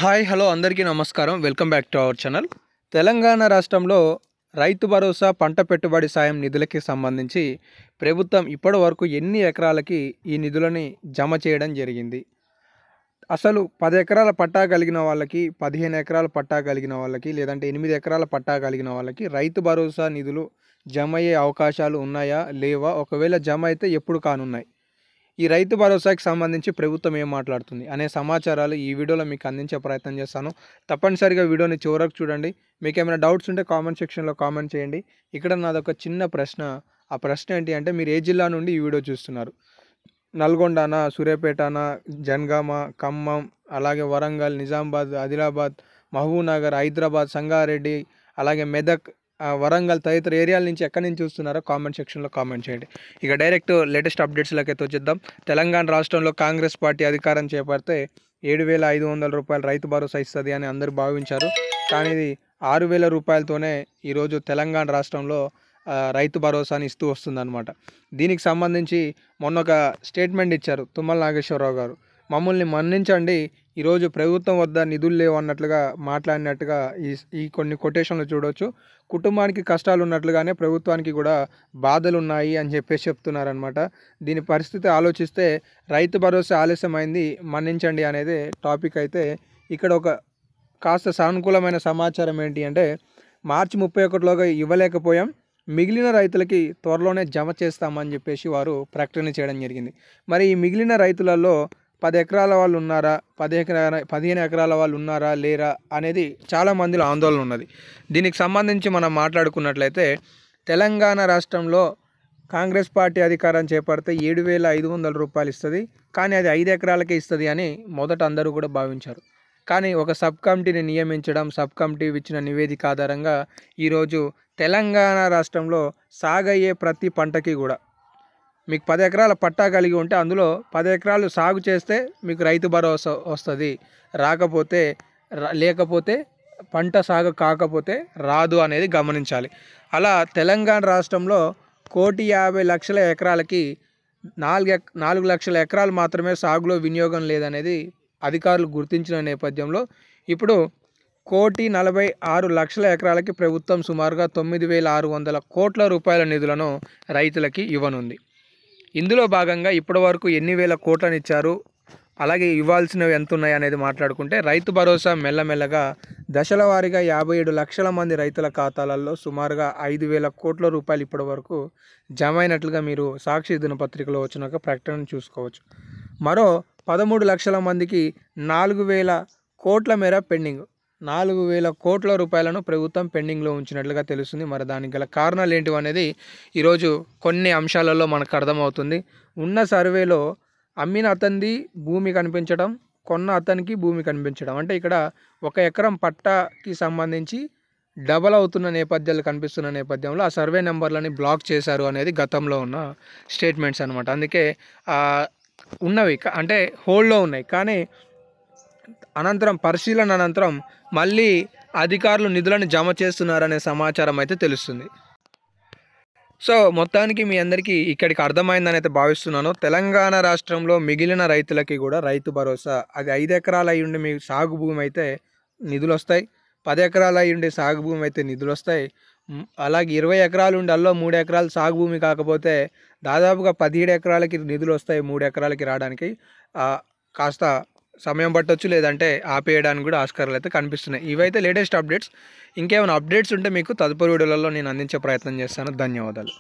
Hi hello అందరికీ నమస్కారం. Welcome back to our channel. Telangana రాష్ట్రంలో రైతు భరోసా పంట పెట్టుబడి సాయం నిధులకి సంబంధించి ప్రభుత్వం ఇప్పటి వరకు ఎన్ని ఎకరాలకి ఈ నిధులని జమ చేయడం జరిగింది? అసలు 10 ఎకరాల పట్టా కలిగిన వాళ్ళకి, 15 ఎకరాల పట్టా కలిగిన వాళ్ళకి, లేదంటే 8 ఎకరాల పట్టా కలిగిన వాళ్ళకి రైతు భరోసా నిధులు జమ అయ్యే అవకాశాలు ఉన్నాయా? లేవా? ఒకవేళ జమ అయితే ఎప్పుడు కానున్నాయి? ఈ రైతు భరోసాకి సంబంధించి ప్రభుత్వం ఏం మాట్లాడుతుంది అనే సమాచారాలు ఈ వీడియోలో మీకు అందించే ప్రయత్నం చేస్తాను. తప్పనిసరిగా వీడియోని చివరకు చూడండి. మీకు ఏమైనా డౌట్స్ ఉంటే కామెంట్ సెక్షన్లో కామెంట్ చేయండి. ఇక్కడ నాదొక చిన్న ప్రశ్న. ఆ ప్రశ్న ఏంటి అంటే, మీరు ఏ జిల్లా నుండి ఈ వీడియో చూస్తున్నారు? నల్గొండనా, సూర్యాపేటనా, జనగామ, ఖమ్మం, అలాగే వరంగల్, నిజామాబాద్, ఆదిలాబాద్, మహబూబ్నగర్, హైదరాబాద్, సంగారెడ్డి, అలాగే మెదక్, వరంగల్ తదితర ఏరియాల నుంచి ఎక్కడి నుంచి చూస్తున్నారో కామెంట్ సెక్షన్లో కామెంట్ చేయండి. ఇక డైరెక్ట్ లేటెస్ట్ అప్డేట్స్లోకి అయితే వచ్చేద్దాం. తెలంగాణ రాష్ట్రంలో కాంగ్రెస్ పార్టీ అధికారం చేపడితే 7,500 రూపాయలు రైతు భరోసా ఇస్తుంది అని అందరూ భావించారు. కానీ ఇది 6,000 రూపాయలతోనే ఈరోజు తెలంగాణ రాష్ట్రంలో రైతు భరోసాని ఇస్తూ వస్తుందన్నమాట. దీనికి సంబంధించి మొన్న ఒక స్టేట్మెంట్ ఇచ్చారు తుమ్మల నాగేశ్వరరావు గారు. మమ్మల్ని మన్నించండి, ఈరోజు ప్రభుత్వం వద్ద నిధులు లేవు అన్నట్లుగా మాట్లాడినట్టుగా ఈ కొన్ని కొటేషన్లు చూడవచ్చు. కుటుంబానికి కష్టాలు ఉన్నట్లుగానే ప్రభుత్వానికి కూడా బాధలు ఉన్నాయి అని చెప్పేసి చెప్తున్నారనమాట. దీని పరిస్థితి ఆలోచిస్తే రైతు భరోసా ఆలస్యమైంది, మన్నించండి అనేది టాపిక్ అయితే ఇక్కడ ఒక కాస్త సానుకూలమైన సమాచారం ఏంటి అంటే, మార్చి 31లోగా ఇవ్వలేకపోయాం, మిగిలిన రైతులకి త్వరలోనే జమ చేస్తామని చెప్పేసి వారు ప్రకటన చేయడం జరిగింది. మరి ఈ మిగిలిన రైతులలో 10 ఎకరాల వాళ్ళు ఉన్నారా, 15 ఎకరాల వాళ్ళు ఉన్నారా లేరా అనేది చాలామందిలో ఆందోళన ఉన్నది. దీనికి సంబంధించి మనం మాట్లాడుకున్నట్లయితే, తెలంగాణ రాష్ట్రంలో కాంగ్రెస్ పార్టీ అధికారం చేపడితే 7,500 రూపాయలు ఇస్తుంది. కానీ అది 5 ఎకరాలకే ఇస్తుంది అని మొదట అందరూ కూడా భావించారు. కానీ ఒక సబ్ కమిటీని నియమించడం, సబ్ కమిటీ ఇచ్చిన నివేదిక ఆధారంగా ఈరోజు తెలంగాణ రాష్ట్రంలో సాగయ్యే ప్రతి పంటకి కూడా మీకు 10 ఎకరాల పట్టా కలిగి ఉంటే అందులో 10 ఎకరాలు సాగు చేస్తే మీకు రైతు భరోసా వస్తుంది. లేకపోతే పంట సాగు కాకపోతే రాదు అనేది గమనించాలి. అలా తెలంగాణ రాష్ట్రంలో 1,50,00,000 ఎకరాలకి 4 లక్షల ఎకరాలు మాత్రమే సాగులో వినియోగం లేదనేది అధికారులు గుర్తించిన నేపథ్యంలో ఇప్పుడు 1,46,00,000 ఎకరాలకి ప్రభుత్వం సుమారుగా 9,600 కోట్ల రూపాయల నిధులను రైతులకి ఇవ్వనుంది. ఇందులో భాగంగా ఇప్పటివరకు ఎన్ని వేల కోట్లను ఇచ్చారు, అలాగే ఇవ్వాల్సినవి ఎంత ఉన్నాయి అనేది మాట్లాడుకుంటే, రైతు భరోసా మెల్లమెల్లగా దశల వారీగా 57 లక్షల మంది రైతుల ఖాతాలలో సుమారుగా 5,000 కోట్ల రూపాయలు ఇప్పటివరకు జమ అయినట్లుగా మీరు సాక్షి దినపత్రికలో వచ్చిన ఒక ప్రకటన చూసుకోవచ్చు. మరో 13 లక్షల మందికి 4,000 కోట్ల మేర పెండింగ్, 4,000 కోట్ల రూపాయలను ప్రభుత్వం పెండింగ్లో ఉంచినట్లుగా తెలుస్తుంది. మరి దానికి గల కారణాలు ఏంటివి అనేది ఈరోజు కొన్ని అంశాలలో మనకు అర్థమవుతుంది. ఉన్న సర్వేలో అమ్మిన అతనిది భూమి కనిపించడం, కొన్న అతనికి భూమి కనిపించడం, అంటే ఇక్కడ 1 ఎకరం పట్టాకి సంబంధించి డబల్ అవుతున్న నేపథ్యాలు కనిపిస్తున్న నేపథ్యంలో ఆ సర్వే నెంబర్లని బ్లాక్ చేశారు అనేది గతంలో ఉన్న స్టేట్మెంట్స్ అనమాట. అందుకే ఉన్నవి అంటే హోల్డ్లో ఉన్నాయి. కానీ పరిశీలన అనంతరం మళ్ళీ అధికారులు నిధులను జమ చేస్తున్నారనే సమాచారం అయితే తెలుస్తుంది. సో మొత్తానికి మీ అందరికీ ఇక్కడికి అర్థమైందని అయితే భావిస్తున్నాను. తెలంగాణ రాష్ట్రంలో మిగిలిన రైతులకి కూడా రైతు భరోసా, అది 5 ఎకరాలు అయి ఉండి మీ సాగు భూమి అయితే నిధులు వస్తాయి, 10 ఎకరాలు అయి ఉండి సాగు భూమి అయితే నిధులు వస్తాయి, అలాగే 20 ఎకరాలు ఉండి అల్లో 3 ఎకరాలు సాగు భూమి కాకపోతే దాదాపుగా 17 ఎకరాలకి నిధులు వస్తాయి. 3 ఎకరాలకి రావడానికి కాస్త సమయం పట్టొచ్చు, లేదంటే ఆపేయడానికి కూడా ఆస్కారాలు అయితే కనిపిస్తున్నాయి. ఇవైతే లేటెస్ట్ అప్డేట్స్. ఇంకేమైనా అప్డేట్స్ ఉంటే మీకు తదుపరి వీడియోలలో నేను అందించే ప్రయత్నం చేస్తాను. ధన్యవాదాలు.